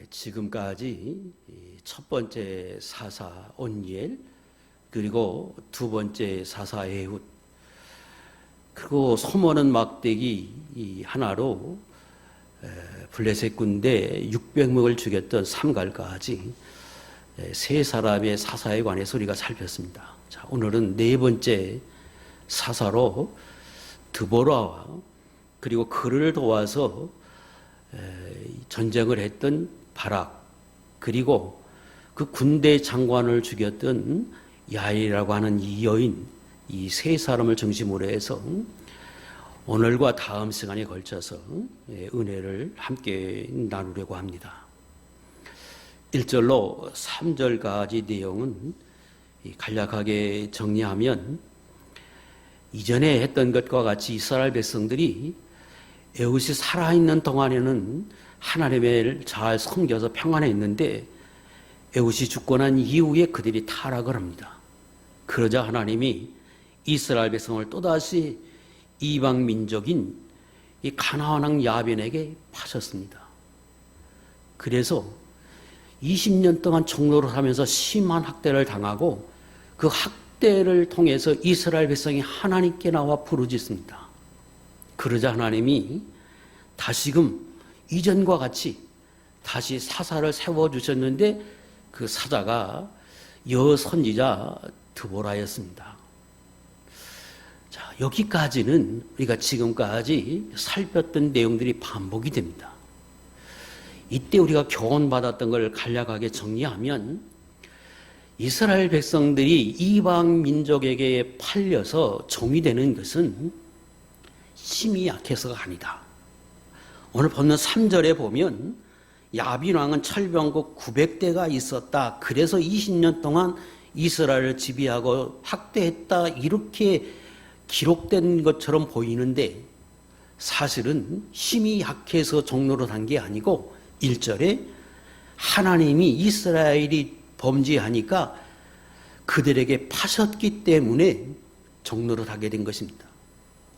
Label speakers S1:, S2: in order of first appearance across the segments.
S1: 지금까지 첫 번째 사사 온니엘, 그리고 두 번째 사사 에훗, 그리고 소모는 막대기 하나로 블레셋 군대 600명을 죽였던 삼갈까지 세 사람의 사사에 관해서 우리가 살폈습니다. 자, 오늘은 네 번째 사사로 드보라와 그리고 그를 도와서 전쟁을 했던 바락, 그리고 그 군대 장관을 죽였던 야일이라고 하는 이 여인, 이 세 사람을 중심으로 해서 오늘과 다음 시간에 걸쳐서 은혜를 함께 나누려고 합니다. 1절로 3절까지 내용은 간략하게 정리하면, 이전에 했던 것과 같이 이스라엘 백성들이 에훗이 살아있는 동안에는 하나님을 잘 섬겨서 평안했는데, 에훗이 죽고 난 이후에 그들이 타락을 합니다. 그러자 하나님이 이스라엘 백성을 또다시 이방 민족인 이 가나안 왕 야빈에게 파셨습니다. 그래서 20년 동안 종로를 하면서 심한 학대를 당하고, 그 학대를 통해서 이스라엘 백성이 하나님께 나와 부르짖습니다. 그러자 하나님이 다시금 이전과 같이 다시 사사를 세워주셨는데, 그 사자가 여선지자 드보라였습니다. 자, 여기까지는 우리가 지금까지 살폈던 내용들이 반복이 됩니다. 이때 우리가 교훈받았던 걸 간략하게 정리하면, 이스라엘 백성들이 이방 민족에게 팔려서 종이 되는 것은 힘이 약해서가 아니다. 오늘 본문 3절에 보면 야빈 왕은 철병국 900대가 있었다. 그래서 20년 동안 이스라엘을 지배하고 학대했다. 이렇게 기록된 것처럼 보이는데, 사실은 힘이 약해서 종로를 한 게 아니고 1절에 하나님이 이스라엘이 범죄하니까 그들에게 파셨기 때문에 종로를 하게 된 것입니다.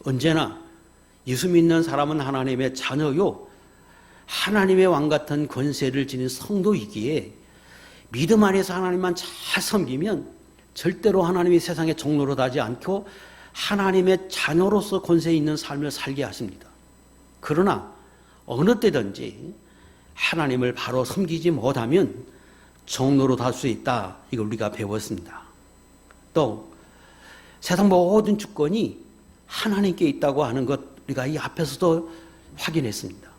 S1: 언제나 예수 믿는 사람은 하나님의 자녀요, 하나님의 왕 같은 권세를 지닌 성도이기에 믿음 안에서 하나님만 잘 섬기면 절대로 하나님이 세상에 종로를 하지 않고 하나님의 자녀로서 권세 있는 삶을 살게 하십니다. 그러나 어느 때든지 하나님을 바로 섬기지 못하면 종로로 할 수 있다. 이걸 우리가 배웠습니다. 또 세상 모든 주권이 하나님께 있다고 하는 것, 우리가 이 앞에서도 확인했습니다.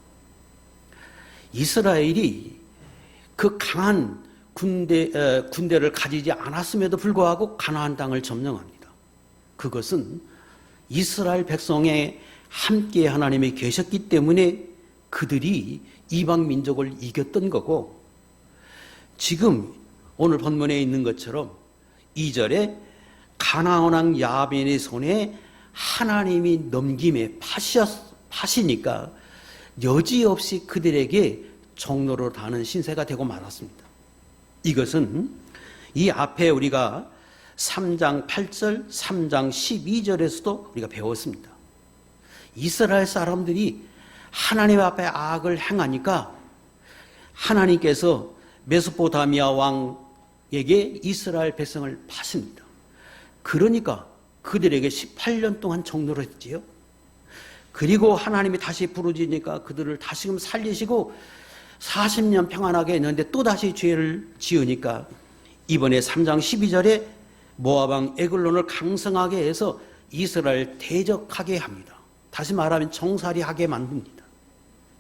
S1: 이스라엘이 그 강한 군대를 가지지 않았음에도 불구하고 가나안 땅을 점령합니다. 그것은 이스라엘 백성에 함께 하나님이 계셨기 때문에 그들이 이방 민족을 이겼던 거고, 지금 오늘 본문에 있는 것처럼 2절에 가나안 왕 야빈의 손에 하나님이 넘김에 파시니까 여지없이 그들에게 종로를 하는 신세가 되고 말았습니다. 이것은 이 앞에 우리가 3장 8절, 3장 12절에서도 우리가 배웠습니다. 이스라엘 사람들이 하나님 앞에 악을 행하니까 하나님께서 메소포타미아 왕에게 이스라엘 백성을 파십니다. 그러니까 그들에게 18년 동안 종로를 했지요. 그리고 하나님이 다시 부르짖으니까 그들을 다시금 살리시고 40년 평안하게 했는데 또다시 죄를 지으니까 이번에 3장 12절에 모압 왕 에글론을 강성하게 해서 이스라엘 대적하게 합니다. 다시 말하면 정살이하게 만듭니다.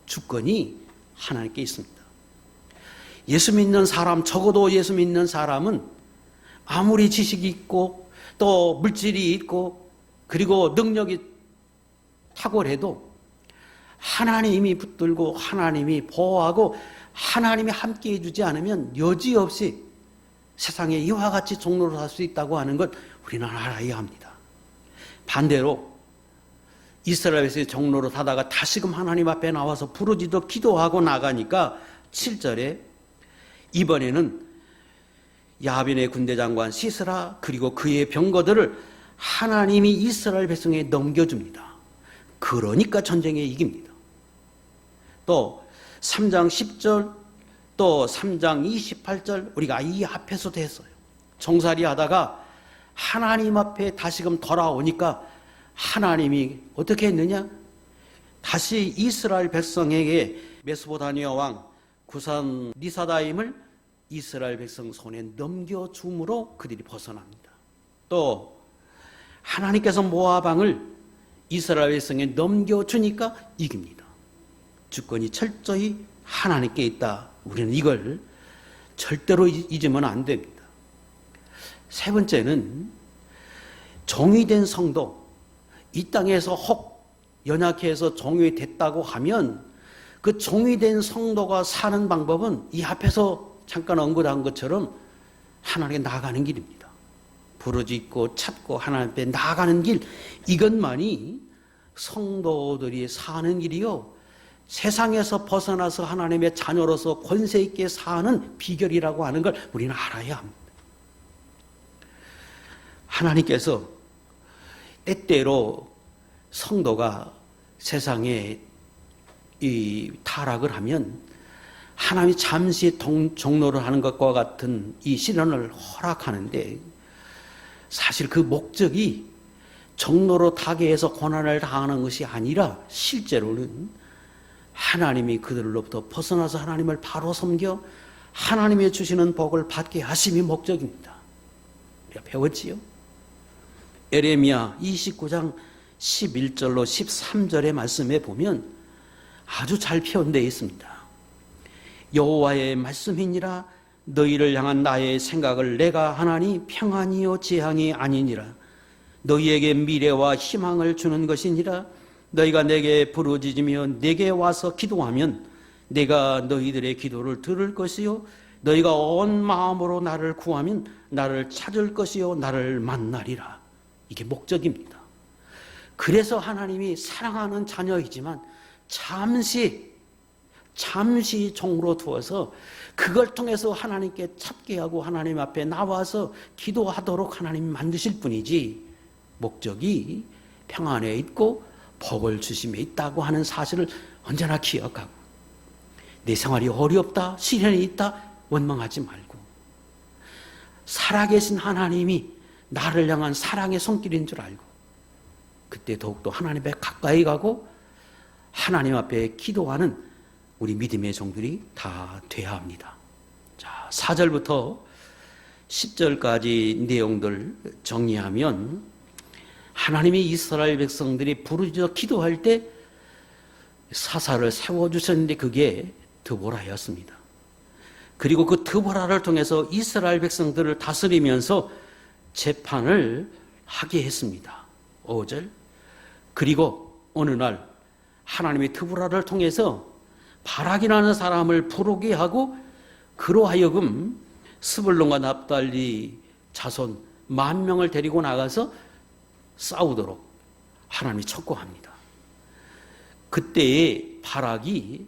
S1: 주권이 하나님께 있습니다. 예수 믿는 사람, 적어도 예수 믿는 사람은 아무리 지식이 있고 또 물질이 있고 그리고 능력이 탁월해도 하나님이 붙들고 하나님이 보호하고 하나님이 함께 해주지 않으면 여지없이 세상에 이와 같이 종로를 할 수 있다고 하는 것 우리는 알아야 합니다. 반대로 이스라엘에서 종로를 하다가 다시금 하나님 앞에 나와서 부르짖어 기도하고 나가니까 7절에 이번에는 야빈의 군대장관 시스라 그리고 그의 병거들을 하나님이 이스라엘 백성에 넘겨줍니다. 그러니까 전쟁에 이깁니다. 또 3장 10절 또 3장 28절 우리가 이 앞에서도 했어요. 종살이 하다가 하나님 앞에 다시금 돌아오니까 하나님이 어떻게 했느냐? 다시 이스라엘 백성에게 메소포타미아 왕 구산 리사다임을 이스라엘 백성 손에 넘겨줌으로 그들이 벗어납니다. 또 하나님께서 모압 왕을 이스라엘 백성에 넘겨주니까 이깁니다. 주권이 철저히 하나님께 있다. 우리는 이걸 절대로 잊으면 안 됩니다. 세 번째는 종이 된 성도, 이 땅에서 혹 연약해서 종이 됐다고 하면 그 종이 된 성도가 사는 방법은 이 앞에서 잠깐 언급한 것처럼 하나님께 나아가는 길입니다. 부르짖고 찾고 하나님 앞에 나아가는 길, 이것만이 성도들이 사는 길이요, 세상에서 벗어나서 하나님의 자녀로서 권세 있게 사는 비결이라고 하는 걸 우리는 알아야 합니다. 하나님께서 때때로 성도가 세상에 이 타락을 하면 하나님이 잠시 종로를 하는 것과 같은 이 시련을 허락하는데, 사실 그 목적이 종로로 타게 해서 고난을 당하는 것이 아니라 실제로는 하나님이 그들로부터 벗어나서 하나님을 바로 섬겨 하나님이 주시는 복을 받게 하심이 목적입니다. 우리가 배웠지요? 에레미야 29장 11절로 13절의 말씀에 보면 아주 잘 표현되어 있습니다. 여호와의 말씀이니라. 너희를 향한 나의 생각을 내가 하나니 평안이요 재앙이 아니니라. 너희에게 미래와 희망을 주는 것이니라. 너희가 내게 부르짖으며 내게 와서 기도하면 내가 너희들의 기도를 들을 것이요 너희가 온 마음으로 나를 구하면 나를 찾을 것이요 나를 만나리라. 이게 목적입니다. 그래서 하나님이 사랑하는 자녀이지만 잠시 종으로 두어서 그걸 통해서 하나님께 찾게 하고 하나님 앞에 나와서 기도하도록 하나님이 만드실 뿐이지, 목적이 평안에 있고 복을 주심에 있다고 하는 사실을 언제나 기억하고, 내 생활이 어렵다, 시련이 있다 원망하지 말고, 살아계신 하나님이 나를 향한 사랑의 손길인 줄 알고 그때 더욱더 하나님 앞에 가까이 가고 하나님 앞에 기도하는 우리 믿음의 종들이 다 돼야 합니다. 자, 4절부터 10절까지 내용들 정리하면, 하나님이 이스라엘 백성들이 부르짖어 기도할 때 사사를 세워주셨는데 그게 드보라였습니다. 그리고 그 드보라를 통해서 이스라엘 백성들을 다스리면서 재판을 하게 했습니다. 5절. 그리고 어느 날 하나님의 드보라를 통해서 바락이라는 사람을 부르게 하고 그로 하여금 스불론과 납달리 자손 10,000명을 데리고 나가서 싸우도록 하나님이 촉구합니다. 그때의 바락이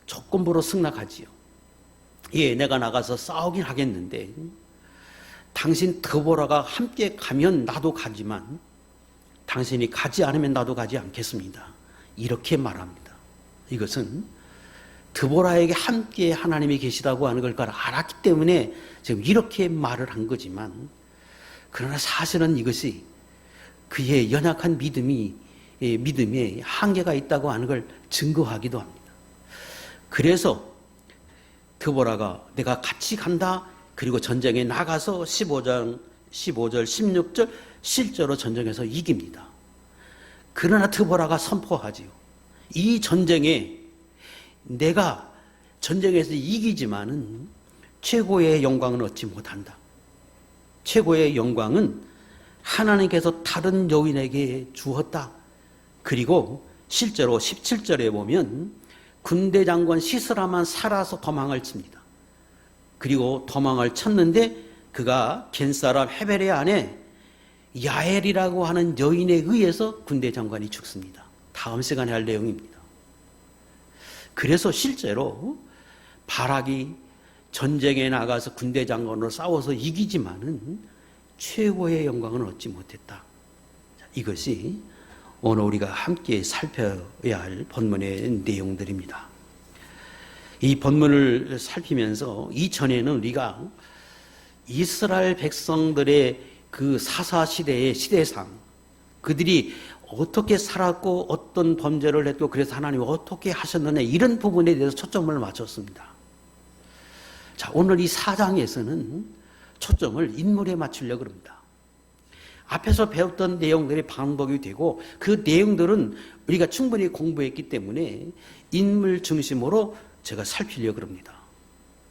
S1: 조건부로 승낙하지요. 예, 내가 나가서 싸우긴 하겠는데 당신 드보라가 함께 가면 나도 가지만 당신이 가지 않으면 나도 가지 않겠습니다. 이렇게 말합니다. 이것은 드보라에게 함께 하나님이 계시다고 하는 걸 알았기 때문에 지금 이렇게 말을 한 거지만, 그러나 사실은 이것이 그의 연약한 믿음에 한계가 있다고 하는 걸 증거하기도 합니다. 그래서 드보라가 내가 같이 간다. 그리고 전쟁에 나가서 15절, 16절 실제로 전쟁에서 이깁니다. 그러나 드보라가 선포하지요. 이 전쟁에 내가 전쟁에서 이기지만은 최고의 영광은 얻지 못한다. 최고의 영광은 하나님께서 다른 여인에게 주었다. 그리고 실제로 17절에 보면 군대 장관 시스라만 살아서 도망을 칩니다. 그리고 도망을 쳤는데 그가 겐사람 헤벨의 아내 야엘이라고 하는 여인에 의해서 군대 장관이 죽습니다. 다음 시간에 할 내용입니다. 그래서 실제로 바락이 전쟁에 나가서 군대 장관으로 싸워서 이기지만은 최고의 영광은 얻지 못했다. 이것이 오늘 우리가 함께 살펴야 할 본문의 내용들입니다. 이 본문을 살피면서 이전에는 우리가 이스라엘 백성들의 그 사사 시대의 시대상, 그들이 어떻게 살았고 어떤 범죄를 했고 그래서 하나님이 어떻게 하셨느냐 이런 부분에 대해서 초점을 맞췄습니다. 자, 오늘 이 4장에서는 초점을 인물에 맞추려고 합니다. 앞에서 배웠던 내용들이 반복이 되고 그 내용들은 우리가 충분히 공부했기 때문에 인물 중심으로 제가 살피려고 합니다.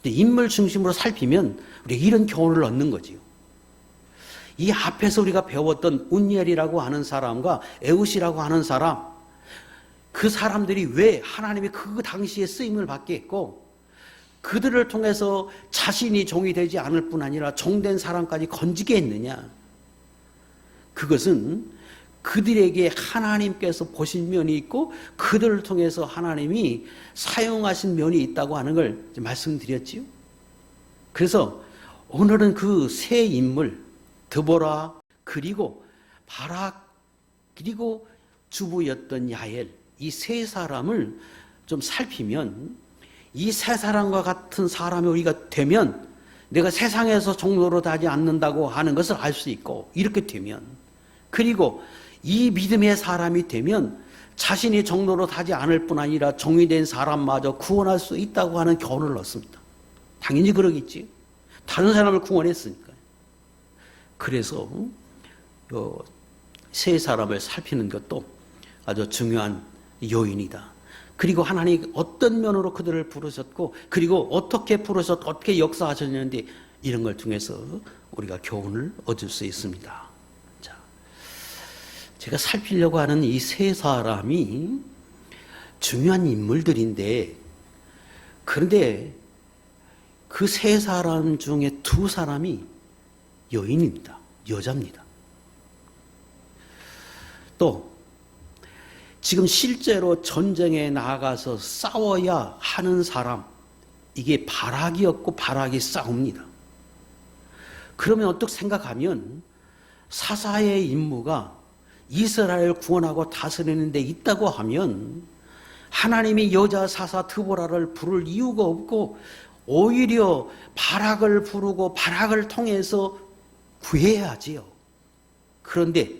S1: 인물 중심으로 살피면 우리가 이런 교훈을 얻는 거지요. 이 앞에서 우리가 배웠던 운니엘이라고 하는 사람과 에웃이라고 하는 사람, 그 사람들이 왜 하나님이 그 당시에 쓰임을 받게 했고 그들을 통해서 자신이 종이 되지 않을 뿐 아니라 종된 사람까지 건지게 했느냐, 그것은 그들에게 하나님께서 보신 면이 있고 그들을 통해서 하나님이 사용하신 면이 있다고 하는 걸 말씀드렸지요. 그래서 오늘은 그 세 인물 드보라, 그리고 바락, 그리고 주부였던 야엘, 이 세 사람을 좀 살피면 이 세 사람과 같은 사람이 우리가 되면 내가 세상에서 종로로 다지 않는다고 하는 것을 알 수 있고, 이렇게 되면, 그리고 이 믿음의 사람이 되면 자신이 종로로 다지 않을 뿐 아니라 종이 된 사람마저 구원할 수 있다고 하는 교훈을 얻습니다. 당연히 그러겠지. 다른 사람을 구원했으니까. 그래서 세 사람을 살피는 것도 아주 중요한 요인이다. 그리고 하나님이 어떤 면으로 그들을 부르셨고 그리고 어떻게 부르셨고 어떻게 역사하셨는지 이런 걸 통해서 우리가 교훈을 얻을 수 있습니다. 자, 제가 살피려고 하는 이 세 사람이 중요한 인물들인데, 그런데 그 세 사람 중에 두 사람이 여인입니다. 여자입니다. 또 지금 실제로 전쟁에 나가서 싸워야 하는 사람, 이게 바락이었고 바락이 싸웁니다. 그러면 어떻게 생각하면 사사의 임무가 이스라엘을 구원하고 다스리는 데 있다고 하면 하나님이 여자 사사 드보라를 부를 이유가 없고 오히려 바락을 부르고 바락을 통해서 구해야지요. 그런데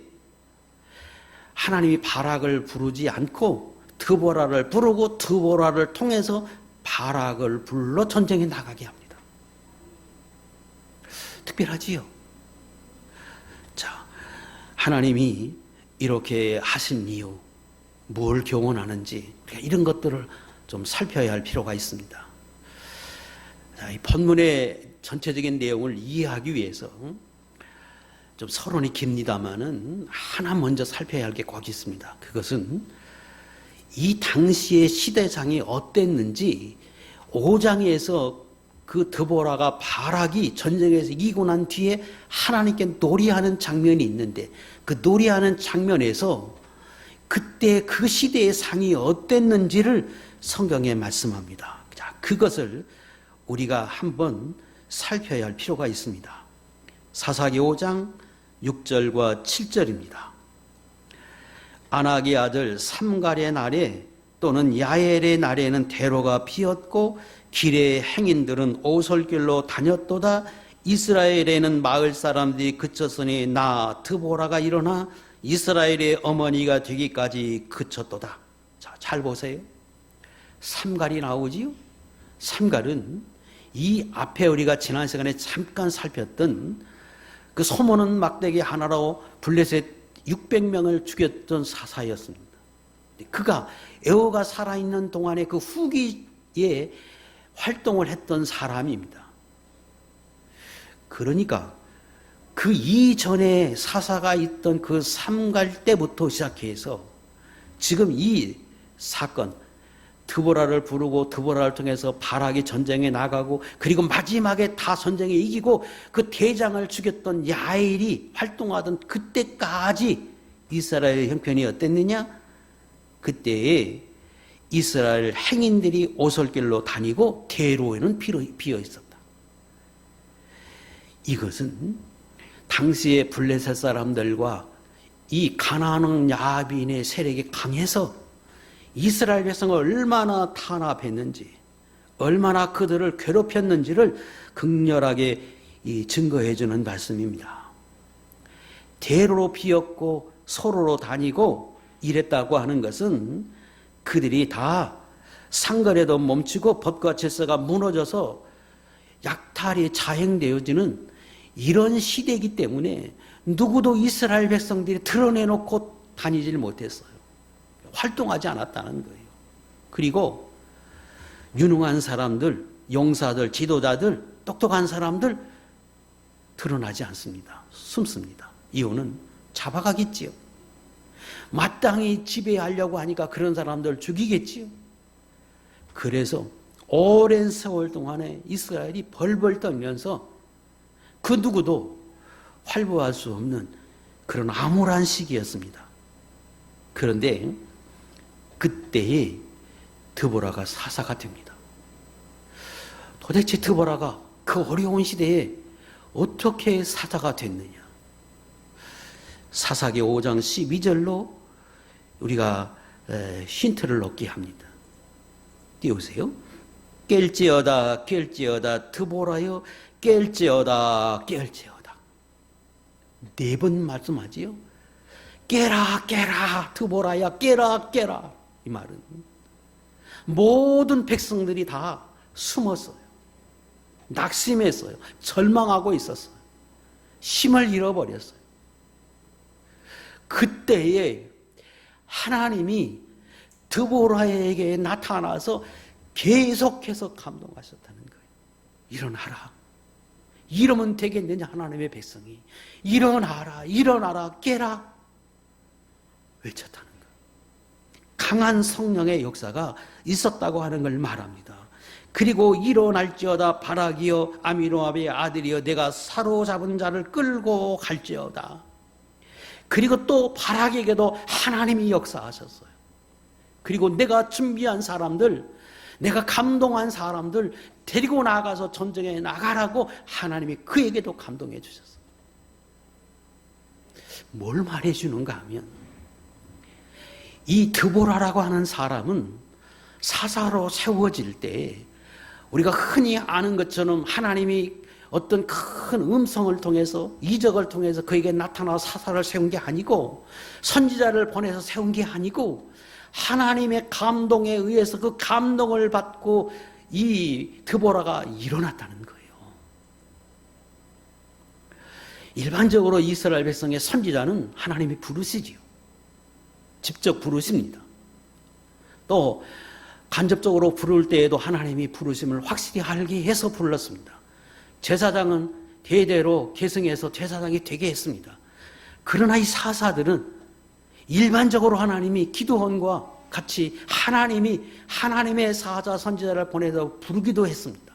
S1: 하나님이 바락을 부르지 않고 드보라를 부르고 드보라를 통해서 바락을 불러 전쟁에 나가게 합니다. 특별하지요. 자, 하나님이 이렇게 하신 이유, 뭘 교훈하는지 이런 것들을 좀 살펴야 할 필요가 있습니다. 자, 이 본문의 전체적인 내용을 이해하기 위해서 좀 서론이 깁니다만은 하나 먼저 살펴야 할 게 꼭 있습니다. 그것은 이 당시의 시대상이 어땠는지 5장에서 그 드보라가 바락이 전쟁에서 이기고 난 뒤에 하나님께 노래하는 장면이 있는데 그 노래하는 장면에서 그때 그 시대의 상이 어땠는지를 성경에 말씀합니다. 자, 그것을 우리가 한번 살펴야 할 필요가 있습니다. 사사기 5장 6절과 7절입니다. 아낙의 아들 삼갈의 날에 또는 야엘의 날에는 대로가 비었고 길의 행인들은 오솔길로 다녔도다. 이스라엘에는 마을 사람들이 그쳤으니 나 드보라가 일어나 이스라엘의 어머니가 되기까지 그쳤도다. 자, 잘 보세요. 삼갈이 나오지요. 삼갈은 이 앞에 우리가 지난 시간에 잠깐 살폈던 그 소모는 막대기 하나로 블레셋 600명을 죽였던 사사였습니다. 그가 에호가 살아있는 동안에 그 후기에 활동을 했던 사람입니다. 그러니까 그 이전에 사사가 있던 그 삼갈 때부터 시작해서 지금 이 사건, 드보라를 부르고 드보라를 통해서 바락이 전쟁에 나가고 그리고 마지막에 다 전쟁에 이기고 그 대장을 죽였던 야엘이 활동하던 그때까지 이스라엘 형편이 어땠느냐? 그때에 이스라엘 행인들이 오솔길로 다니고 대로에는 비어 있었다. 이것은 당시의 블레셋 사람들과 이 가나안 야빈의 세력이 강해서 이스라엘 백성을 얼마나 탄압했는지, 얼마나 그들을 괴롭혔는지를 극렬하게 증거해 주는 말씀입니다. 대로로 피었고 소로로 다니고 이랬다고 하는 것은 그들이 다 상거래도 멈추고 법과 질서가 무너져서 약탈이 자행되어지는 이런 시대이기 때문에 누구도 이스라엘 백성들이 드러내놓고 다니질 못했어요. 활동하지 않았다는 거예요. 그리고 유능한 사람들, 용사들, 지도자들, 똑똑한 사람들 드러나지 않습니다. 숨습니다. 이유는 잡아가겠지요. 마땅히 지배하려고 하니까 그런 사람들 죽이겠지요. 그래서 오랜 세월 동안에 이스라엘이 벌벌 떨면서 그 누구도 활보할 수 없는 그런 암울한 시기였습니다. 그런데 그때에 드보라가 사사가 됩니다. 도대체 드보라가 그 어려운 시대에 어떻게 사사가 됐느냐? 사사기 5장 12절로 우리가 힌트를 얻게 합니다. 띄우세요. 깰지어다 깰지어다 드보라여 깰지어다 깰지어다. 4번 말씀하지요. 깨라 깨라 드보라야 깨라 깨라. 이 말은 모든 백성들이 다 숨었어요. 낙심했어요. 절망하고 있었어요. 힘을 잃어버렸어요. 그때에 하나님이 드보라에게 나타나서 계속해서 감동하셨다는 거예요. 일어나라. 이러면 되겠느냐 하나님의 백성이. 일어나라 일어나라 깨라 외쳤다는 거예요. 강한 성령의 역사가 있었다고 하는 걸 말합니다. 그리고 일어날지어다 바락이여 아미노압의 아들이여 내가 사로잡은 자를 끌고 갈지어다. 그리고 또 바락에게도 하나님이 역사하셨어요. 그리고 내가 준비한 사람들, 내가 감동한 사람들 데리고 나가서 전쟁에 나가라고 하나님이 그에게도 감동해 주셨어요. 뭘 말해 주는가 하면 이 드보라라고 하는 사람은 사사로 세워질 때 우리가 흔히 아는 것처럼 하나님이 어떤 큰 음성을 통해서 이적을 통해서 그에게 나타나 사사를 세운 게 아니고 선지자를 보내서 세운 게 아니고 하나님의 감동에 의해서 그 감동을 받고 이 드보라가 일어났다는 거예요. 일반적으로 이스라엘 백성의 선지자는 하나님이 부르시지요. 직접 부르십니다. 또 간접적으로 부를 때에도 하나님이 부르심을 확실히 알게 해서 불렀습니다. 제사장은 대대로 계승해서 제사장이 되게 했습니다. 그러나 이 사사들은 일반적으로 하나님이 기도원과 같이 하나님이 하나님의 사자 선지자를 보내서 부르기도 했습니다.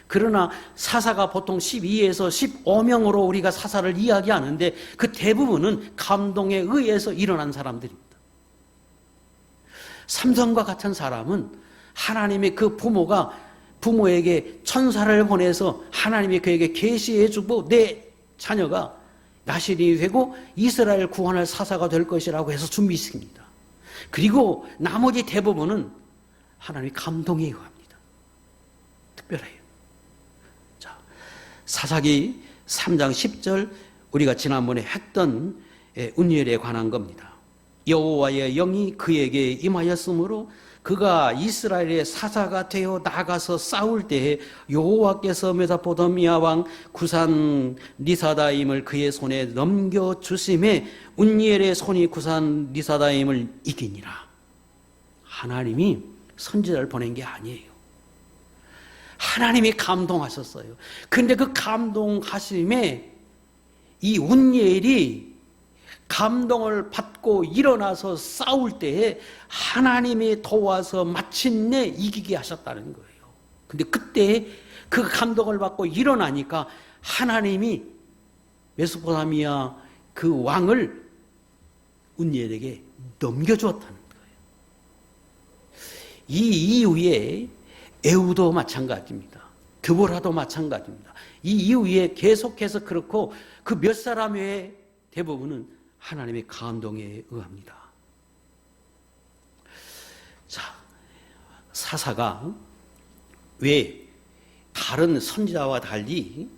S1: 그러나 사사가 보통 12에서 15명으로 우리가 사사를 이야기하는데 그 대부분은 감동에 의해서 일어난 사람들입니다. 삼손과 같은 사람은 하나님의 그 부모에게 천사를 보내서 하나님이 그에게 계시해 주고 내 자녀가 나실이 되고 이스라엘 구원할 사사가 될 것이라고 해서 준비시킵니다. 그리고 나머지 대부분은 하나님의 감동에 의합니다. 특별해요. 자, 사사기 3장 10절 우리가 지난번에 했던 운율에 관한 겁니다. 여호와의 영이 그에게 임하였으므로 그가 이스라엘의 사사가 되어 나가서 싸울 때에 여호와께서 메소포타미아 왕 구산 리사다임을 그의 손에 넘겨주심에 운니엘의 손이 구산 리사다임을 이기니라. 하나님이 선지자를 보낸 게 아니에요. 하나님이 감동하셨어요. 그런데 그 감동하심에 이 운니엘이 감동을 받고 일어나서 싸울 때에 하나님이 도와서 마침내 이기게 하셨다는 거예요. 근데 그때 그 감동을 받고 일어나니까 하나님이 메소포타미아 그 왕을 운니엘에게 넘겨주었다는 거예요. 이 이후에 에후도 마찬가지입니다. 드보라도 마찬가지입니다. 이 이후에 계속해서 그렇고 그 몇 사람 외에 대부분은 하나님의 감동에 의합니다. 자, 사사가 왜 다른 선지자와 달리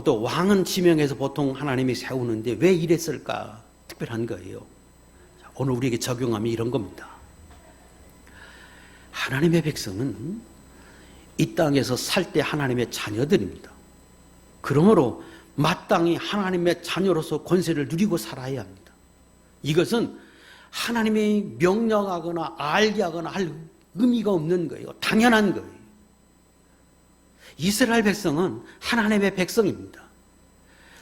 S1: 또 왕은 지명해서 보통 하나님이 세우는데 왜 이랬을까? 특별한 거예요. 오늘 우리에게 적용하면 이런 겁니다. 하나님의 백성은 이 땅에서 살 때 하나님의 자녀들입니다. 그러므로 마땅히 하나님의 자녀로서 권세를 누리고 살아야 합니다. 이것은 하나님이 명령하거나 알게 하거나 할 의미가 없는 거예요. 당연한 거예요. 이스라엘 백성은 하나님의 백성입니다.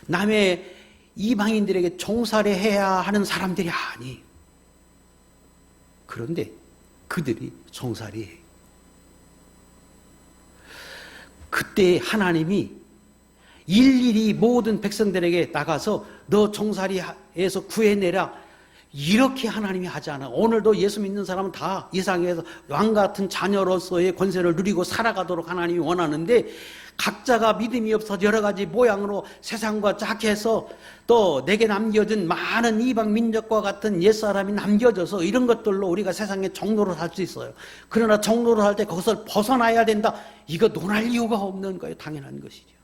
S1: 남의 이방인들에게 종살이 해야 하는 사람들이 아니에요. 그런데 그들이 종살이 해요. 그때 하나님이 일일이 모든 백성들에게 나가서 너 종살이에서 구해내라, 이렇게 하나님이 하지 않아요. 오늘도 예수 믿는 사람은 다 이 세상에서 왕같은 자녀로서의 권세를 누리고 살아가도록 하나님이 원하는데, 각자가 믿음이 없어서 여러 가지 모양으로 세상과 짝해서 또 내게 남겨진 많은 이방 민족과 같은 옛사람이 남겨져서 이런 것들로 우리가 세상에 종로를 할 수 있어요. 그러나 종로를 할 때 거기서 벗어나야 된다, 이거 논할 이유가 없는 거예요. 당연한 것이죠.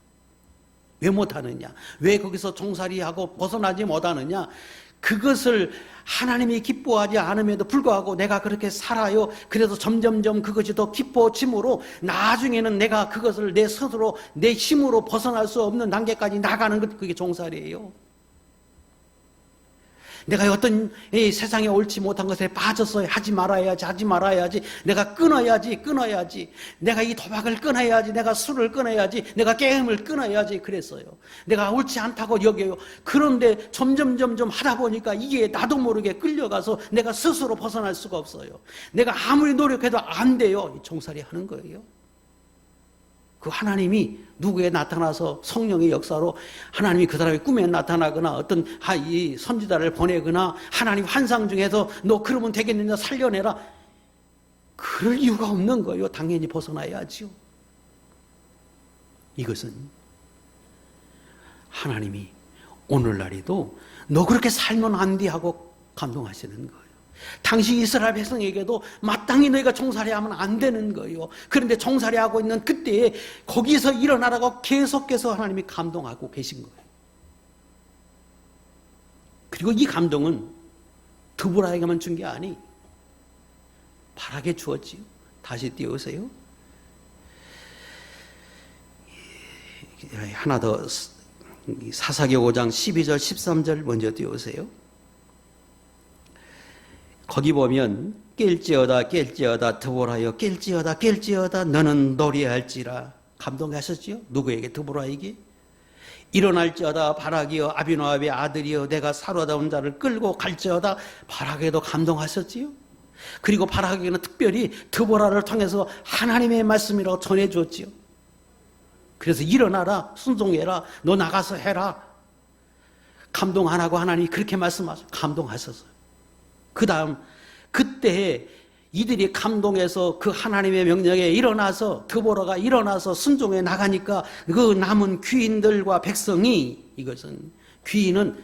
S1: 왜 못하느냐? 왜 거기서 종살이하고 벗어나지 못하느냐? 그것을 하나님이 기뻐하지 않음에도 불구하고 내가 그렇게 살아요. 그래서 점점점 그것이 더 깊어짐으로 나중에는 내가 그것을 내 스스로 내 힘으로 벗어날 수 없는 단계까지 나가는 것, 그게 종살이에요. 내가 어떤 세상에 옳지 못한 것에 빠졌어요. 하지 말아야지. 내가 끊어야지. 내가 이 도박을 끊어야지. 내가 술을 끊어야지. 내가 게임을 끊어야지. 그랬어요. 내가 옳지 않다고 여겨요. 그런데 점점 하다 보니까 이게 나도 모르게 끌려가서 내가 스스로 벗어날 수가 없어요. 내가 아무리 노력해도 안 돼요. 종살이 하는 거예요. 그 하나님이 누구에 나타나서 성령의 역사로 하나님이 그 사람의 꿈에 나타나거나 어떤 이 선지자를 보내거나 하나님 환상 중에서 너 그러면 되겠느냐 살려내라, 그럴 이유가 없는 거예요. 당연히 벗어나야지요. 이것은 하나님이 오늘날에도 너 그렇게 살면 안 돼 하고 감동하시는 거예요. 당시 이스라엘 백성에게도 마땅히 너희가 종살이하면 안 되는 거예요. 그런데 종살이하고 있는 그때에 거기서 일어나라고 계속해서 하나님이 감동하고 계신 거예요. 그리고 이 감동은 드보라에게만 준 게 아니, 바락에 주었지요. 다시 띄우세요. 하나 더, 사사기 5장 12절 13절 먼저 띄우세요. 거기 보면 깰지어다 드보라여 깰지어다 너는 노래할지라, 감동하셨지요? 누구에게? 드보라에게. 일어날지어다 바락이여 아비노압의 아들이여 내가 사로잡은 자를 끌고 갈지어다, 바락에도 감동하셨지요? 그리고 바락에게는 특별히 드보라를 통해서 하나님의 말씀이라고 전해줬지요. 그래서 일어나라, 순종해라, 너 나가서 해라. 감동 안 하고 하나님이 그렇게 말씀하셔서 감동하셨어요. 그 다음 그때 이들이 감동해서 그 하나님의 명령에 일어나서 드보라가 일어나서 순종해 나가니까 그 남은 귀인들과 백성이, 이것은 귀인은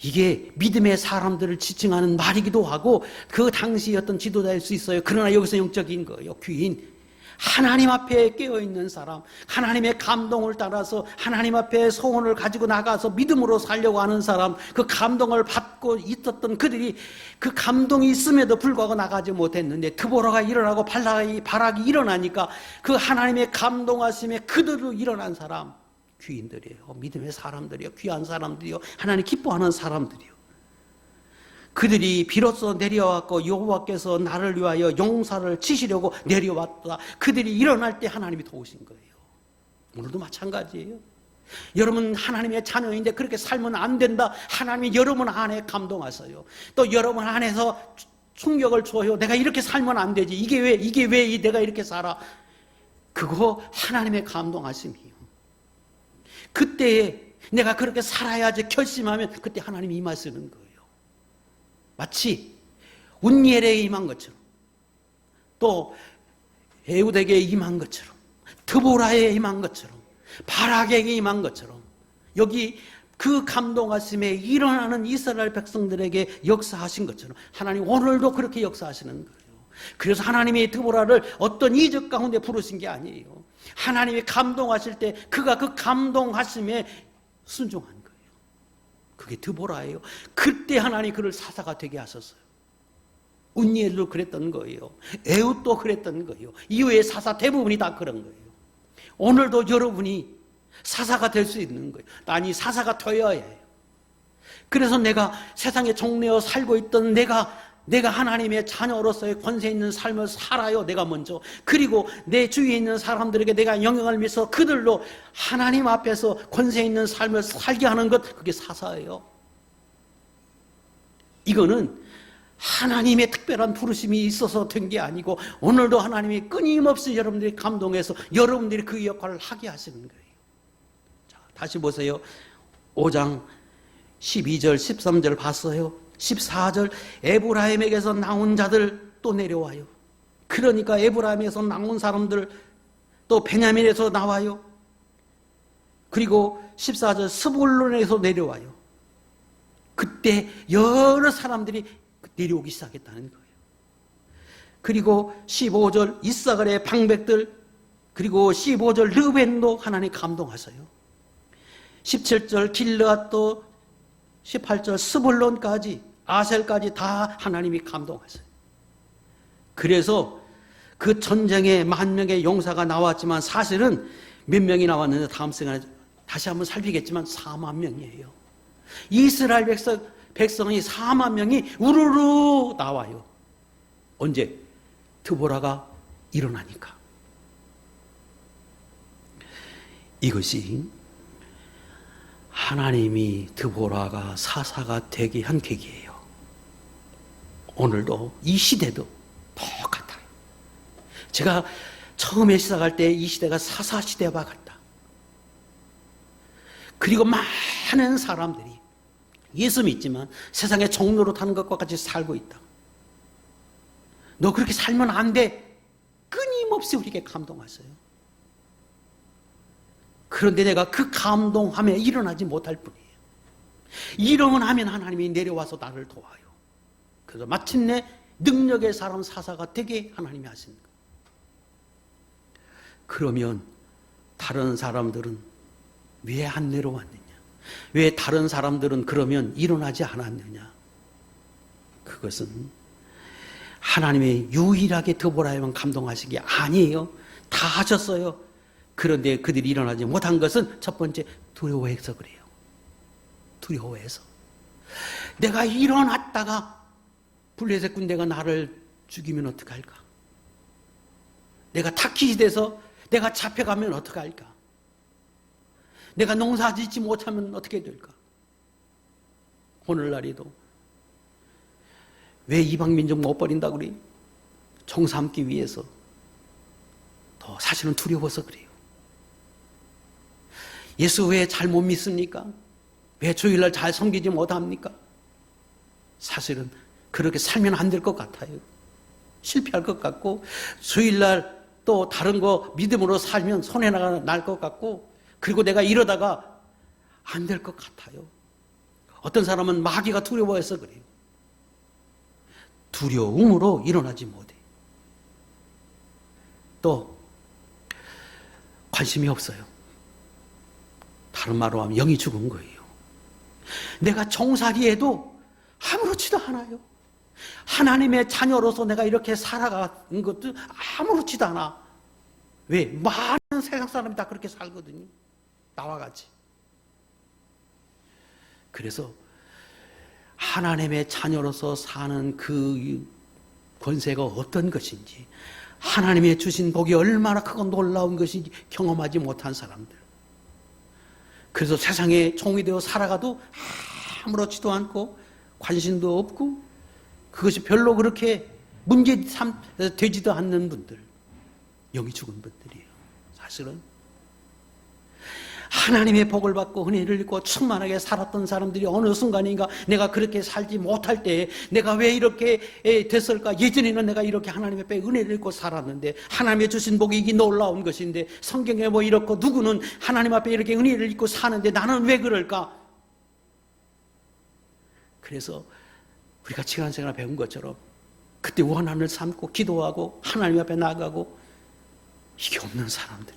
S1: 이게 믿음의 사람들을 지칭하는 말이기도 하고 그 당시 어떤 지도자일 수 있어요. 그러나 여기서 영적인 거예요. 귀인, 하나님 앞에 깨어있는 사람, 하나님의 감동을 따라서 하나님 앞에 소원을 가지고 나가서 믿음으로 살려고 하는 사람, 그 감동을 받고 있었던 그들이 그 감동이 있음에도 불구하고 나가지 못했는데 드보라가 일어나고 바락이 일어나니까 그 하나님의 감동하심에 그대로 일어난 사람, 귀인들이에요. 믿음의 사람들이요, 귀한 사람들이요, 하나님 기뻐하는 사람들이요. 그들이 비로소 내려왔고 여호와께서 나를 위하여 용사를 치시려고 내려왔다. 그들이 일어날 때 하나님이 도우신 거예요. 오늘도 마찬가지예요. 여러분 하나님의 자녀인데 그렇게 살면 안 된다. 하나님이 여러분 안에 감동하세요. 또 여러분 안에서 충격을 줘요. 내가 이렇게 살면 안 되지. 이게 왜 내가 이렇게 살아? 그거 하나님의 감동하심이에요. 그때에 내가 그렇게 살아야지 결심하면 그때 하나님이 임하시는 거예요. 마치 운니엘에 임한 것처럼, 또 에후드에게 임한 것처럼, 드보라에 임한 것처럼, 바락에게 임한 것처럼, 여기 그 감동하심에 일어나는 이스라엘 백성들에게 역사하신 것처럼 하나님 오늘도 그렇게 역사하시는 거예요. 그래서 하나님이 드보라를 어떤 이적 가운데 부르신 게 아니에요. 하나님이 감동하실 때 그가 그 감동하심에 순종한 거예요. 그게 드보라예요. 그때 하나님이 그를 사사가 되게 하셨어요. 운니엘도 그랬던 거예요. 에훗도 그랬던 거예요. 이후에 사사 대부분이 다 그런 거예요. 오늘도 여러분이 사사가 될 수 있는 거예요. 아니, 사사가 되어야 해요. 그래서 내가 세상에 종래어 살고 있던 내가 하나님의 자녀로서의 권세 있는 삶을 살아요. 내가 먼저. 그리고 내 주위에 있는 사람들에게 내가 영향을 미쳐 그들로 하나님 앞에서 권세 있는 삶을 살게 하는 것, 그게 사사예요. 이거는 하나님의 특별한 부르심이 있어서 된 게 아니고 오늘도 하나님이 끊임없이 여러분들이 감동해서 여러분들이 그 역할을 하게 하시는 거예요. 자, 다시 보세요. 5장 12절 13절 봤어요. 14절 에브라임에게서 나온 자들 또 내려와요. 그러니까 에브라임에서 나온 사람들 또 베냐민에서 나와요. 그리고 14절 스불론에서 내려와요. 그때 여러 사람들이 내려오기 시작했다는 거예요. 그리고 15절 이사갈의 방백들, 그리고 15절 르벤도 하나님 감동하셔요. 17절 길르앗도, 18절 스불론까지 아셀까지 다 하나님이 감동하셔요. 그래서 그 전쟁에 10,000명의 용사가 나왔지만 사실은 몇 명이 나왔는데 다음 시간에 다시 한번 살피겠지만 40,000명이에요. 이스라엘 백성이 40,000명이 우르르 나와요. 언제? 드보라가 일어나니까. 이것이 하나님이 드보라가 사사가 되게 한 계기예요. 오늘도 이 시대도 똑같아요. 제가 처음에 시작할 때 이 시대가 사사 시대와 같다. 그리고 많은 사람들이 예수 믿지만 세상에 종로로 타는 것과 같이 살고 있다. 너 그렇게 살면 안 돼. 끊임없이 우리에게 감동하세요. 그런데 내가 그 감동함에 일어나지 못할 뿐이에요. 일어나면 하나님이 내려와서 나를 도와요. 그래서 마침내 능력의 사람 사사가 되게 하나님이 하신 거예요. 그러면 다른 사람들은 왜 안 내려왔느냐? 왜 다른 사람들은 그러면 일어나지 않았느냐? 그것은 하나님의 유일하게 드보라에만 감동하신 게 아니에요. 다 하셨어요. 그런데 그들이 일어나지 못한 것은 첫 번째 두려워해서 그래요. 두려워해서. 내가 일어났다가 블레셋 군대가 나를 죽이면 어떡할까? 내가 타깃이 돼서 내가 잡혀가면 어떡할까? 내가 농사 짓지 못하면 어떻게 될까? 오늘날에도 왜 이방민족 못 버린다고 그래요? 종 삼기 위해서. 더 사실은 두려워서 그래요. 예수 왜 잘 못 믿습니까? 왜 주일날 잘 섬기지 못합니까? 사실은 그렇게 살면 안 될 것 같아요. 실패할 것 같고 주일날 또 다른 거 믿음으로 살면 손해가 날 것 같고 그리고 내가 이러다가 안 될 것 같아요. 어떤 사람은 마귀가 두려워해서 그래요. 두려움으로 일어나지 못해. 또 관심이 없어요. 다른 말로 하면 영이 죽은 거예요. 내가 종살이해도 아무렇지도 않아요. 하나님의 자녀로서 내가 이렇게 살아가는 것도 아무렇지도 않아. 왜? 많은 세상 사람이 다 그렇게 살거든요. 나와 같이. 그래서 하나님의 자녀로서 사는 그 권세가 어떤 것인지, 하나님의 주신 복이 얼마나 크고 놀라운 것인지 경험하지 못한 사람들. 그래서 세상에 종이 되어 살아가도 아무렇지도 않고 관심도 없고 그것이 별로 그렇게 문제되지도 않는 분들, 영이 죽은 분들이에요. 사실은 하나님의 복을 받고 은혜를 입고 충만하게 살았던 사람들이 어느 순간인가 내가 그렇게 살지 못할 때 내가 왜 이렇게 됐을까? 예전에는 내가 이렇게 하나님의 복에 은혜를 입고 살았는데 하나님의 주신 복이 이게 놀라운 것인데 성경에 뭐 이렇고 누구는 하나님 앞에 이렇게 은혜를 입고 사는데 나는 왜 그럴까? 그래서 우리가 시간생활 배운 것처럼 그때 원한을 삼고 기도하고 하나님 앞에 나가고 이게 없는 사람들.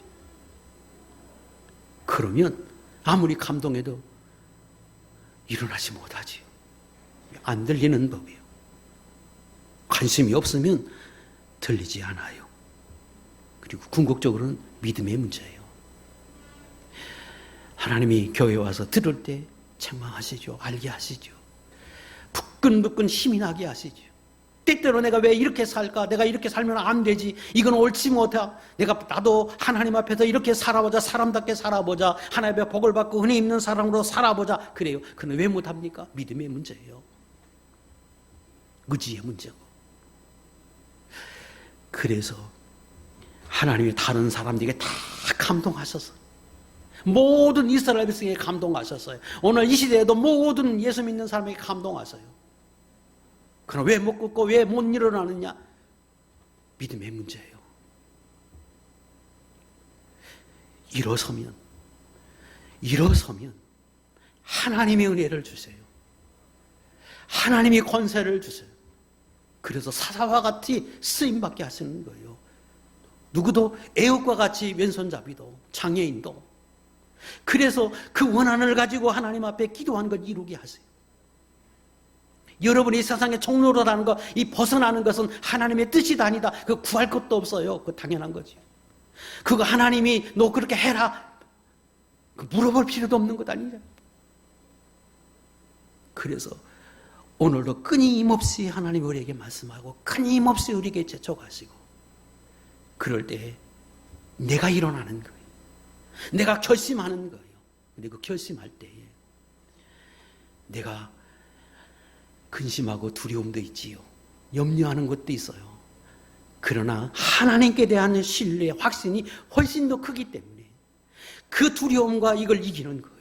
S1: 그러면 아무리 감동해도 일어나지 못하지요. 안 들리는 법이에요. 관심이 없으면 들리지 않아요. 그리고 궁극적으로는 믿음의 문제예요. 하나님이 교회에 와서 들을 때 책망하시죠. 알게 하시죠. 부끈부끈 힘이 나게 하시죠. 때때로 내가 왜 이렇게 살까? 내가 이렇게 살면 안 되지. 이건 옳지 못해. 나도 하나님 앞에서 이렇게 살아보자. 사람답게 살아보자. 하나님의 복을 받고 은혜 있는 사람으로 살아보자. 그래요. 그는 왜 못합니까? 믿음의 문제예요. 의지의 문제고. 그래서 하나님이 다른 사람들에게 다 감동하셔서 모든 이스라엘 백성에게 감동하셨어요. 오늘 이 시대에도 모든 예수 믿는 사람에게 감동하셔요. 그럼 왜 못 걷고 왜 못 일어나느냐? 믿음의 문제예요. 일어서면 하나님의 은혜를 주세요. 하나님이 권세를 주세요. 그래서 사사와 같이 쓰임받게 하시는 거예요. 누구도 애옥과 같이 왼손잡이도 장애인도. 그래서 그 원한을 가지고 하나님 앞에 기도한 걸 이루게 하세요. 여러분이 세상의 종로라는 것, 이 벗어나는 것은 하나님의 뜻이 아니다. 그거 구할 것도 없어요. 그거 당연한 거지. 그거 하나님이 너 그렇게 해라. 물어볼 필요도 없는 것 아니냐. 그래서 오늘도 끊임없이 하나님이 우리에게 말씀하고 끊임없이 우리에게 재촉하시고 그럴 때 내가 일어나는 거예요. 내가 결심하는 거예요. 그리고 결심할 때에 내가 근심하고 두려움도 있지요. 염려하는 것도 있어요. 그러나 하나님께 대한 신뢰, 확신이 훨씬 더 크기 때문에 그 두려움과 이걸 이기는 거예요.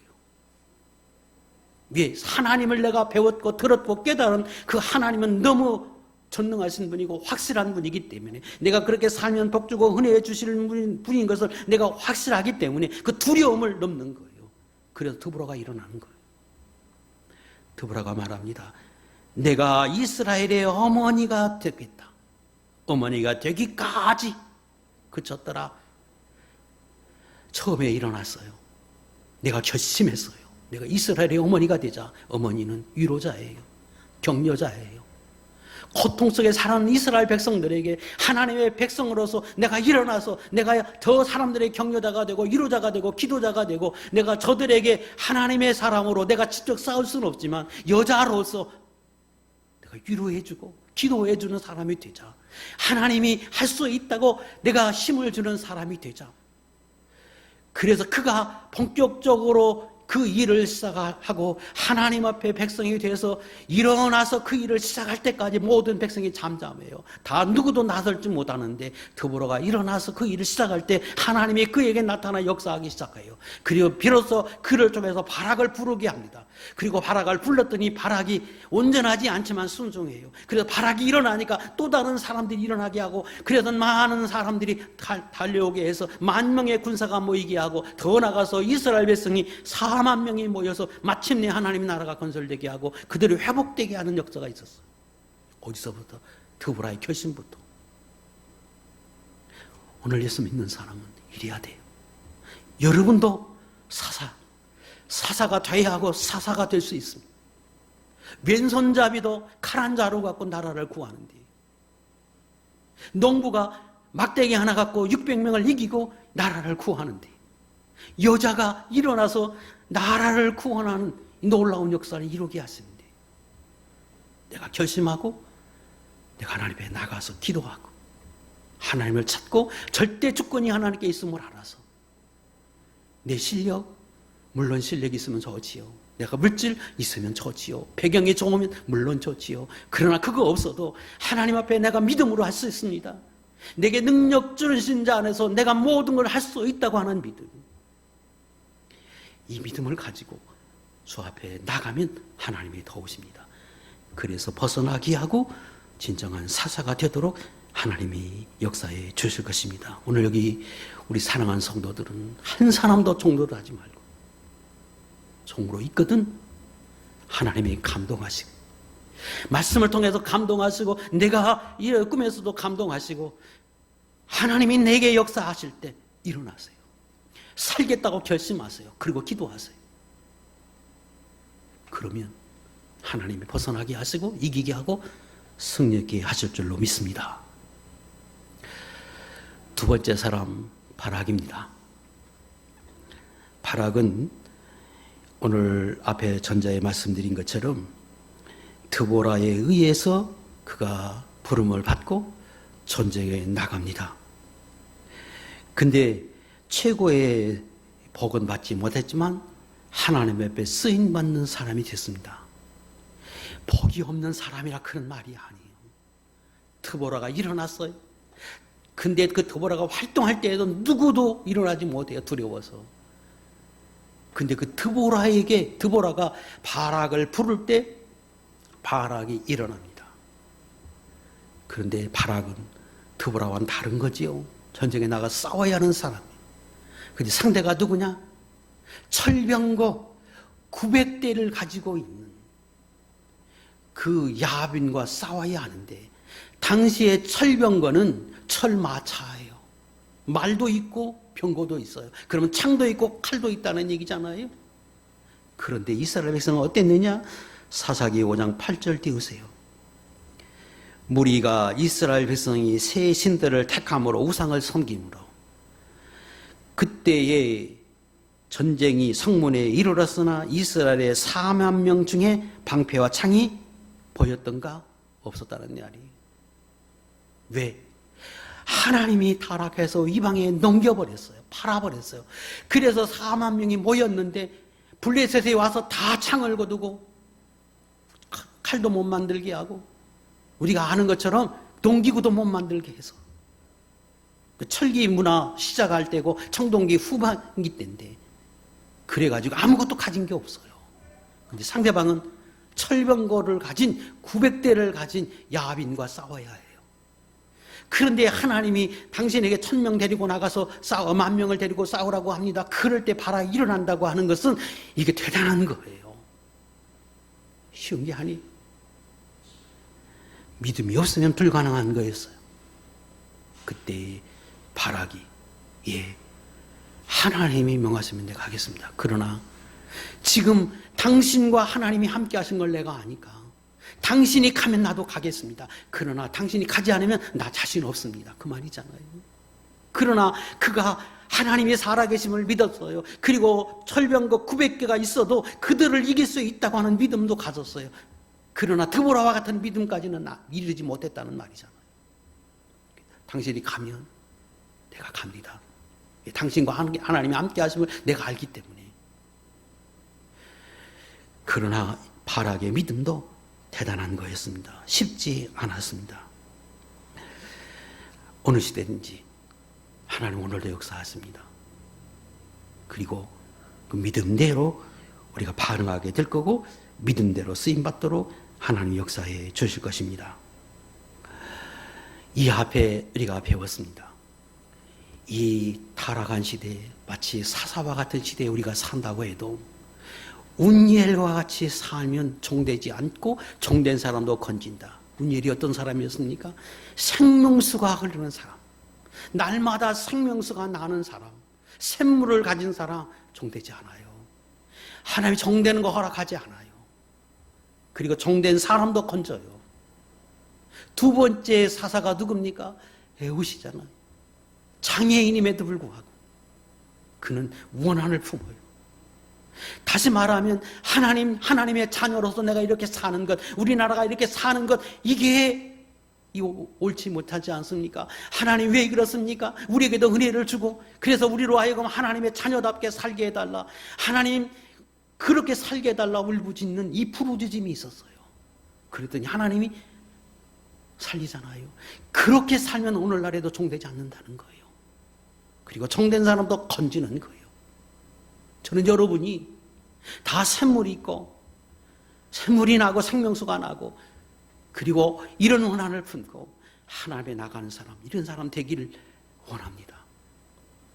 S1: 왜? 하나님을 내가 배웠고 들었고 깨달은 그 하나님은 너무 전능하신 분이고 확실한 분이기 때문에 내가 그렇게 살면 복 주고 은혜 주실 분인 것을 내가 확실하기 때문에 그 두려움을 넘는 거예요. 그래서 드보라가 일어나는 거예요. 드보라가 말합니다. 내가 이스라엘의 어머니가 되겠다. 어머니가 되기까지 그쳤더라. 처음에 일어났어요. 내가 결심했어요. 내가 이스라엘의 어머니가 되자. 어머니는 위로자예요. 격려자예요. 고통 속에 사는 이스라엘 백성들에게 하나님의 백성으로서 내가 일어나서 내가 더 사람들의 격려자가 되고 위로자가 되고 기도자가 되고 내가 저들에게 하나님의 사랑으로 내가 직접 싸울 수는 없지만 여자로서 내가 위로해주고 기도해주는 사람이 되자. 하나님이 할 수 있다고 내가 힘을 주는 사람이 되자. 그래서 그가 본격적으로 그 일을 시작하고 하나님 앞에 백성이 돼서 일어나서 그 일을 시작할 때까지 모든 백성이 잠잠해요. 다 누구도 나설지 못하는데 드보라가 일어나서 그 일을 시작할 때 하나님이 그에게 나타나 역사하기 시작해요. 그리고 비로소 그를 통해서 바락을 부르게 합니다. 그리고 바락을 불렀더니 바락이 온전하지 않지만 순종해요. 그래서 바락이 일어나니까 또 다른 사람들이 일어나게 하고 그래서 많은 사람들이 달려오게 해서 10,000명의 군사가 모이게 하고 더 나가서 이스라엘 백성이 4만 명이 모여서 마침내 하나님의 나라가 건설되게 하고 그들이 회복되게 하는 역사가 있었어요. 어디서부터? 드보라의 결심부터. 오늘 예수 믿는 사람은 이래야 돼요. 여러분도 사사가 돼야 하고 사사가 될 수 있습니다. 왼손잡이도 칼 한 자루 갖고 나라를 구하는데 농부가 막대기 하나 갖고 600명을 이기고 나라를 구하는데 여자가 일어나서 나라를 구원하는 놀라운 역사를 이루게 하시는데 내가 결심하고 내가 하나님 앞에 나가서 기도하고 하나님을 찾고 절대 주권이 하나님께 있음을 알아서 내 실력, 물론 실력이 있으면 좋지요. 내가 물질 있으면 좋지요. 배경이 좋으면 물론 좋지요. 그러나 그거 없어도 하나님 앞에 내가 믿음으로 할 수 있습니다. 내게 능력 주신 자 안에서 내가 모든 걸 할 수 있다고 하는 믿음. 이 믿음을 가지고 주 앞에 나가면 하나님이 도우십니다. 그래서 벗어나게 하고 진정한 사사가 되도록 하나님이 역사해 주실 것입니다. 오늘 여기 우리 사랑하는 성도들은 한 사람도 종로를 하지 말고 종으로 있거든 하나님이 감동하시고 말씀을 통해서 감동하시고 내가 이 꿈에서도 감동하시고 하나님이 내게 역사하실 때 일어나세요. 살겠다고 결심하세요. 그리고 기도하세요. 그러면 하나님이 벗어나게 하시고 이기게 하고 승리하게 하실 줄로 믿습니다. 두 번째 사람 바락입니다. 바락은 오늘 앞에 전자에 말씀드린 것처럼 드보라에 의해서 그가 부름을 받고 전쟁에 나갑니다. 근데 최고의 복은 받지 못했지만 하나님 앞에 쓰임받는 사람이 됐습니다. 복이 없는 사람이라 그런 말이 아니에요. 드보라가 일어났어요. 근데 그 드보라가 활동할 때에도 누구도 일어나지 못해요. 두려워서. 근데 그 드보라가 바락을 부를 때 바락이 일어납니다. 그런데 바락은 드보라와는 다른 거지요. 전쟁에 나가 싸워야 하는 사람이에요. 근데 상대가 누구냐? 철병거 900대를 가지고 있는 그 야빈과 싸워야 하는데 당시의 철병거는 철마차예요. 말도 있고 병거도 있어요. 그러면 창도 있고 칼도 있다는 얘기잖아요. 그런데 이스라엘 백성은 어땠느냐? 사사기 5장 8절 띄우세요. 무리가 이스라엘 백성이 새 신들을 택함으로 우상을 섬김으로 그때의 전쟁이 성문에 이르렀으나 이스라엘의 4만 명 중에 방패와 창이 보였던가? 없었다는 말이에요. 왜? 하나님이 타락해서 이방에 넘겨버렸어요. 팔아버렸어요. 그래서 4만 명이 모였는데 블레셋에 와서 다 창을 거두고 칼도 못 만들게 하고 우리가 아는 것처럼 동기구도 못 만들게 해서 철기 문화 시작할 때고 청동기 후반기 때인데 그래가지고 아무것도 가진 게 없어요. 근데 상대방은 철병거를 가진 900대를 가진 야빈과 싸워야 해요. 그런데 하나님이 당신에게 1000명 데리고 나가서 싸워 10,000명을 데리고 싸우라고 합니다. 그럴 때 바락이 일어난다고 하는 것은 이게 대단한 거예요. 쉬운 게 아니에요. 믿음이 없으면 불가능한 거였어요. 그때 바락이 하나님이 명하시면 내가 가겠습니다. 그러나 지금 당신과 하나님이 함께 하신 걸 내가 아니까 당신이 가면 나도 가겠습니다. 그러나 당신이 가지 않으면 나 자신 없습니다. 그 말이잖아요. 그러나 그가 하나님이 살아계심을 믿었어요. 그리고 철병거 900개가 있어도 그들을 이길 수 있다고 하는 믿음도 가졌어요. 그러나 드보라와 같은 믿음까지는 이르지 못했다는 말이잖아요. 당신이 가면 내가 갑니다. 당신과 하나님이 함께 하심을 내가 알기 때문에. 그러나 바락의 믿음도 대단한 거였습니다. 쉽지 않았습니다. 어느 시대든지 하나님 오늘도 역사하십니다. 그리고 그 믿음대로 우리가 반응하게 될 거고 믿음대로 쓰임받도록 하나님 역사해 주실 것입니다. 이 앞에 우리가 배웠습니다. 이 타락한 시대에 마치 사사와 같은 시대에 우리가 산다고 해도 운니엘과 같이 살면 종되지 않고 종된 사람도 건진다. 운니엘이 어떤 사람이었습니까? 생명수가 흐르는 사람, 날마다 생명수가 나는 사람, 샘물을 가진 사람 종되지 않아요. 하나님이 종되는 거 허락하지 않아요. 그리고 종된 사람도 건져요. 두 번째 사사가 누굽니까? 에훗이잖아요. 장애인임에도 불구하고 그는 원한을 품어요. 다시 말하면 하나님의 자녀로서 내가 이렇게 사는 것, 우리나라가 이렇게 사는 것, 이게 옳지 못하지 않습니까? 하나님 왜 그렇습니까? 우리에게도 은혜를 주고 그래서 우리로 하여금 하나님의 자녀답게 살게 해달라, 하나님 그렇게 살게 해달라 울부짖는 이 부르짖음이 있었어요. 그랬더니 하나님이 살리잖아요. 그렇게 살면 오늘날에도 종되지 않는다는 거예요. 그리고 종된 사람도 건지는 거예요. 저는 여러분이 다 샘물이 있고 샘물이 나고 생명수가 나고 그리고 이런 원한을 품고 하나님에 나가는 사람, 이런 사람 되기를 원합니다.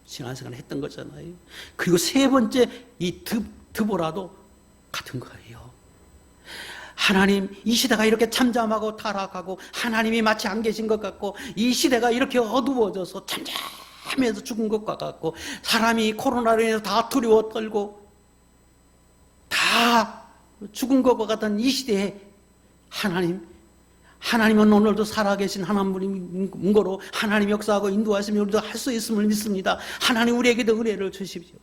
S1: 지난 시간에 했던 거잖아요. 그리고 세 번째 이 드보라도 같은 거예요. 하나님, 이 시대가 이렇게 잠잠하고 타락하고 하나님이 마치 안 계신 것 같고 이 시대가 이렇게 어두워져서 잠잠해서 죽은 것과 같고 사람이 코로나로 인해서 다 두려워 떨고 다 죽은 것과 같은 이 시대에 하나님은 오늘도 살아계신 하나님인 거로 하나님 역사하고 인도하시면 우리도 할 수 있음을 믿습니다. 하나님 우리에게도 은혜를 주십시오.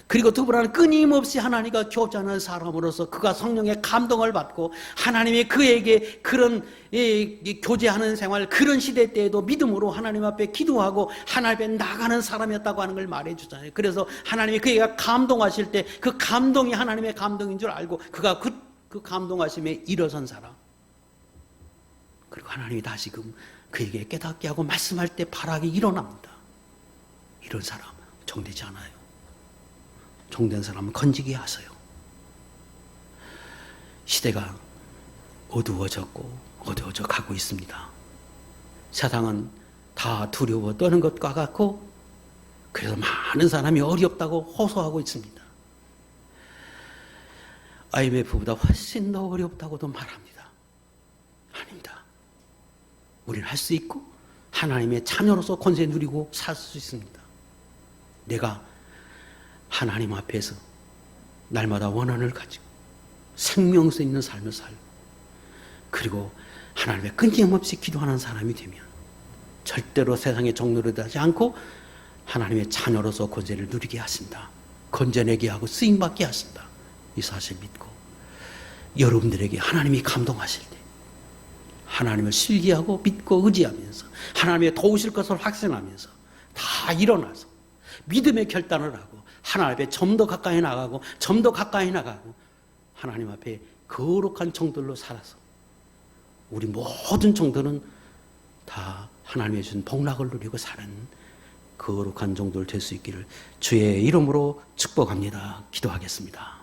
S1: 그리고 두 분은 끊임없이 하나님과 교제하는 사람으로서 그가 성령의 감동을 받고 하나님이 그에게 그런 교제하는 생활, 그런 시대 때에도 믿음으로 하나님 앞에 기도하고 하나님 앞에 나가는 사람이었다고 하는 걸 말해주잖아요. 그래서 하나님이 그에게 감동하실 때 그 감동이 하나님의 감동인 줄 알고 그가 그 감동하심에 일어선 사람, 그리고 하나님이 다시금 그에게 깨닫게 하고 말씀할 때 발악이 일어납니다. 이런 사람 종되지 않아요. 종된 사람은 건지게 하세요. 시대가 어두워졌고 어두워져 가고 있습니다. 세상은 다 두려워 떠는 것과 같고 그래서 많은 사람이 어렵다고 호소하고 있습니다. IMF보다 훨씬 더 어렵다고도 말합니다. 아닙니다. 우리는 할 수 있고 하나님의 자녀로서 권세 누리고 살 수 있습니다. 내가 하나님 앞에서 날마다 원한을 가지고 생명수 있는 삶을 살고 그리고 하나님의 끊임없이 기도하는 사람이 되면 절대로 세상의 종노릇 하지 않고 하나님의 자녀로서 권세를 누리게 하신다. 건져내게 하고 쓰임받게 하신다. 이 사실 믿고 여러분들에게 하나님이 감동하실 때 하나님을 신뢰하고 믿고 의지하면서 하나님의 도우실 것을 확신하면서 다 일어나서 믿음의 결단을 하고 하나님 앞에 좀 더 가까이 나가고 좀 더 가까이 나가고 하나님 앞에 거룩한 종들로 살아서 우리 모든 종들은 다 하나님의 주신 복락을 누리고 사는 거룩한 종들 될 수 있기를 주의 이름으로 축복합니다. 기도하겠습니다.